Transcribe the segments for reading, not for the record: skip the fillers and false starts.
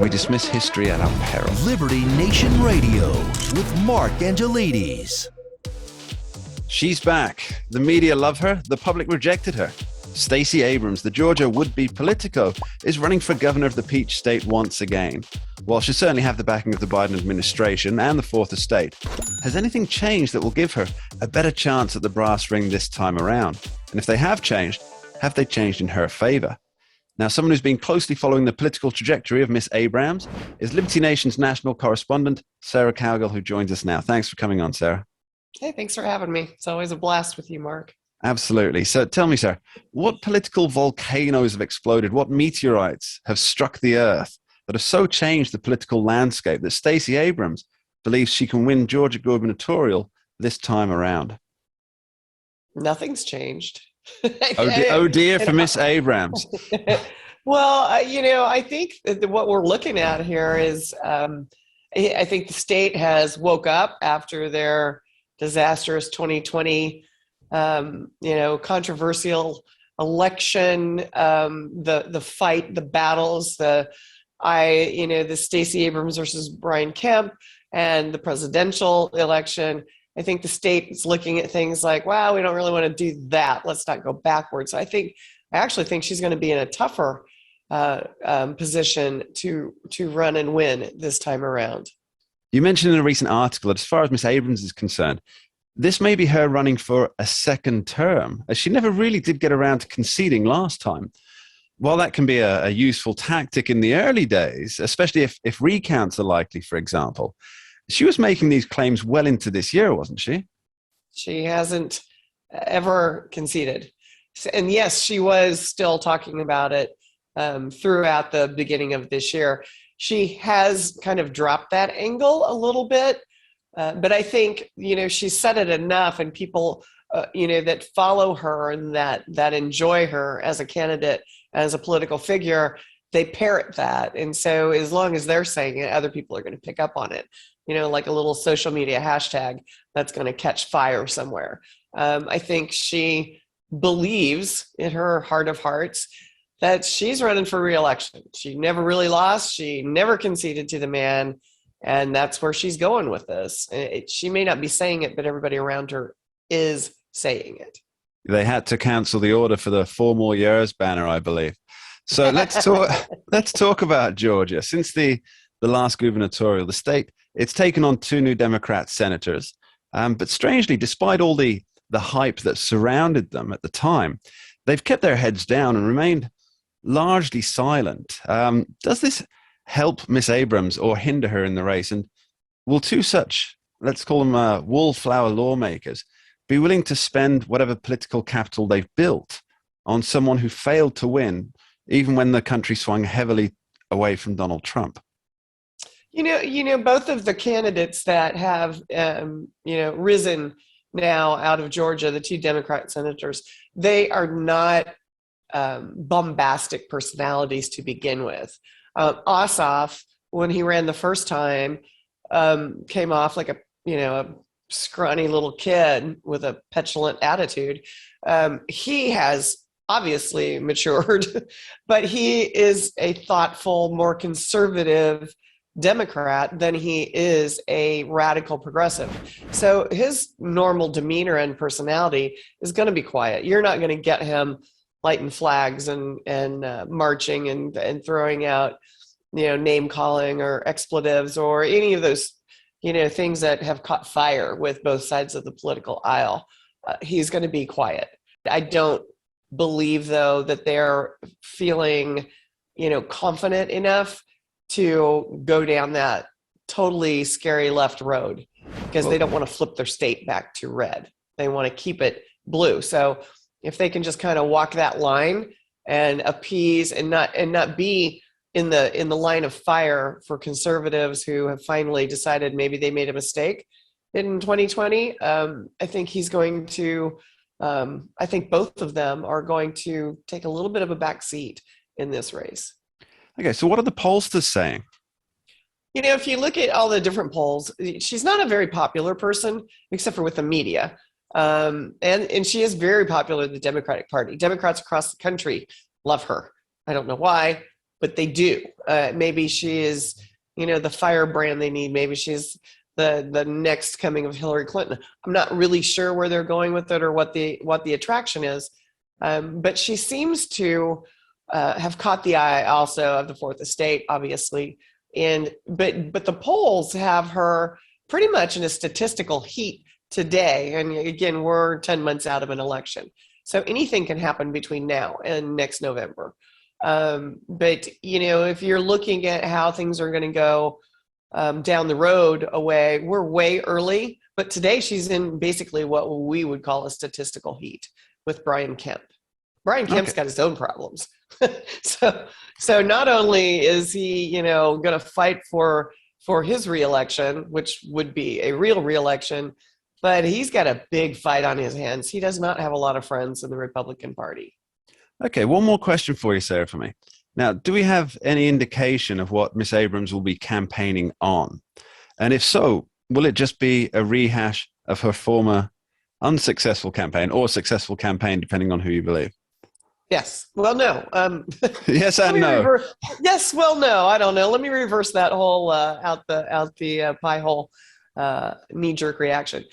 We dismiss history at our peril. Liberty Nation Radio with Mark Angelides. She's back. The media love her. The public rejected her. Stacey Abrams, the Georgia would-be Politico, is running for governor of the Peach State once again. While she'll certainly have the backing of the Biden administration and the Fourth Estate, has anything changed that will give her a better chance at the brass ring this time around? And if they have they changed in her favor? Now, someone who's been closely following the political trajectory of Miss Abrams is Liberty Nation's national correspondent, Sarah Cowgill, who joins us now. Thanks for coming on, Sarah. Hey, thanks for having me. It's always a blast with you, Mark. Absolutely. So tell me, Sarah, what political volcanoes have exploded? What meteorites have struck the earth that have so changed the political landscape that Stacey Abrams believes she can win Georgia Gubernatorial this time around? Nothing's changed. Oh dear for Miss Abrams. Well, I think that what we're looking at here is I think the state has woke up after their disastrous 2020 controversial election, the fight, the battles, the Stacey Abrams versus Brian Kemp and the presidential election. I think the state is looking at things like, wow, we don't really want to do that. Let's not go backwards. I actually think she's going to be in a tougher position to run and win this time around. You mentioned in a recent article that as far as Miss Abrams is concerned, this may be her running for a second term, as she never really did get around to conceding last time. While that can be a useful tactic in the early days, especially if recounts are likely, for example, she was making these claims well into this year, wasn't she? She hasn't ever conceded. And yes, she was still talking about it throughout the beginning of this year. She has kind of dropped that angle a little bit. But I think, she's said it enough, and people, that follow her and that enjoy her as a candidate, as a political figure, they parrot that. And so as long as they're saying it, other people are going to pick up on it, like a little social media hashtag that's going to catch fire somewhere. I think she believes in her heart of hearts that she's running for re-election. She never really lost. She never conceded to the man. And that's where she's going with this. She may not be saying it, but everybody around her is saying it. They had to cancel the order for the 4 more years banner, I believe. So let's talk about Georgia. Since the last gubernatorial, the state, it's taken on 2 new Democrat senators. But strangely, despite all the hype that surrounded them at the time, they've kept their heads down and remained largely silent. Does this help Miss Abrams or hinder her in the race? And will 2 such, let's call them wallflower lawmakers, be willing to spend whatever political capital they've built on someone who failed to win, even when the country swung heavily away from Donald Trump? Both of the candidates that have, risen now out of Georgia, the 2 Democrat senators, they are not bombastic personalities to begin with. Ossoff, when he ran the first time, came off like a scrawny little kid with a petulant attitude. He has obviously matured, but he is a thoughtful, more conservative Democrat than he is a radical progressive. So his normal demeanor and personality is going to be quiet. You're not going to get him lighting flags and marching and throwing out, name calling or expletives or any of those, things that have caught fire with both sides of the political aisle. He's going to be quiet. I don't believe, though, that they're feeling, confident enough to go down that totally scary left road, because they don't want to flip their state back to red. They want to keep it blue. So if they can just kind of walk that line and appease and not be in the line of fire for conservatives who have finally decided maybe they made a mistake in 2020, I think he's going to, I think both of them are going to take a little bit of a back seat in this race. Okay, so what are the pollsters saying? If you look at all the different polls, she's not a very popular person, except for with the media. And she is very popular in the Democratic Party. Democrats across the country love her. I don't know why. but they do. Maybe she is, the firebrand they need. Maybe she's the next coming of Hillary Clinton. I'm not really sure where they're going with it or what the attraction is, but she seems to have caught the eye also of the Fourth Estate, obviously. But the polls have her pretty much in a statistical heat today. And again, we're 10 months out of an election. So anything can happen between now and next November. But, if you're looking at how things are going to go down the road away, we're way early. But today she's in basically what we would call a statistical heat with Brian Kemp. Brian Kemp's got his own problems. So not only is he, going to fight for his reelection, which would be a real reelection, but he's got a big fight on his hands. He does not have a lot of friends in the Republican Party. Okay, one more question for you, Sarah, for me. Now, do we have any indication of what Miss Abrams will be campaigning on? And if so, will it just be a rehash of her former unsuccessful campaign or successful campaign, depending on who you believe? Yes. Well, no. Yes and no. Yes. Well, no. I don't know. Let me reverse that whole out the pie hole knee-jerk reaction.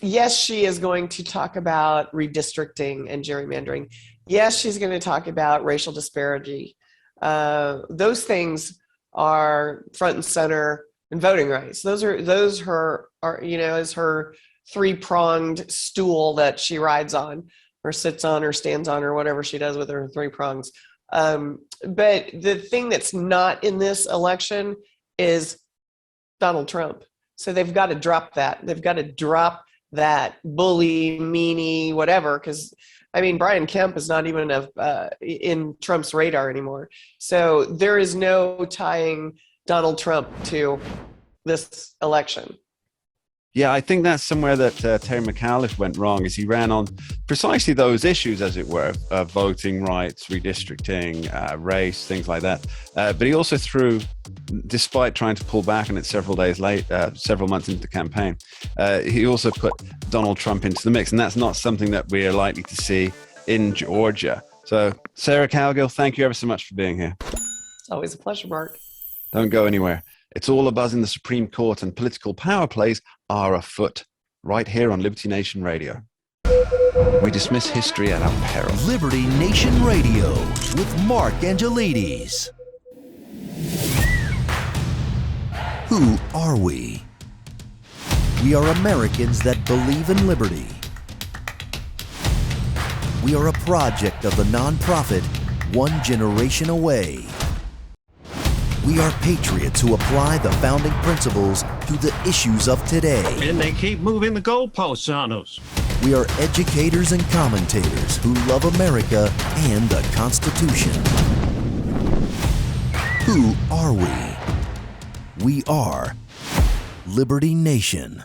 Yes, she is going to talk about redistricting and gerrymandering. Yes, she's going to talk about racial disparity. Those things are front and center in voting rights. Those are is her three-pronged stool that she rides on, or sits on, or stands on, or whatever she does with her three prongs. But the thing that's not in this election is Donald Trump. So they've got to drop that. They've got to drop that bully, meanie, whatever, because Brian Kemp is not even in Trump's radar anymore. So there is no tying Donald Trump to this election. Yeah, I think that's somewhere that Terry McAuliffe went wrong, is he ran on precisely those issues, as it were, voting rights, redistricting, race, things like that. But he also threw, despite trying to pull back on it several months into the campaign, he also put Donald Trump into the mix. And that's not something that we are likely to see in Georgia. So, Sarah Cowgill, thank you ever so much for being here. It's always a pleasure, Mark. Don't go anywhere. It's all abuzz in the Supreme Court, and political power plays are afoot, right here on Liberty Nation Radio. We dismiss history at our peril. Liberty Nation Radio with Mark Angelides. Who are we? We are Americans that believe in liberty. We are a project of the nonprofit One Generation Away. We are patriots who apply the founding principles to the issues of today. And they keep moving the goalposts on us. We are educators and commentators who love America and the Constitution. Who are we? We are Liberty Nation.